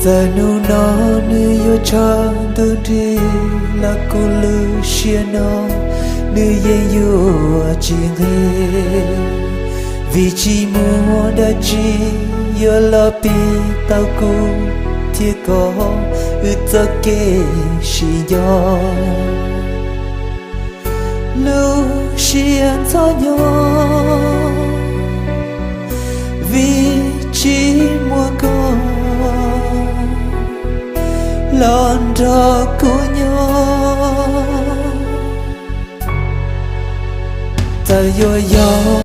在努那你有唱的的那个路线那你也有经历vì chỉ muốn đã chỉ yêu là bị tao cũng thiệt có ước cho kê chỉ do lưu xiên cho nhau vì chỉ muốn có lon ra của nhau ta yêu nhau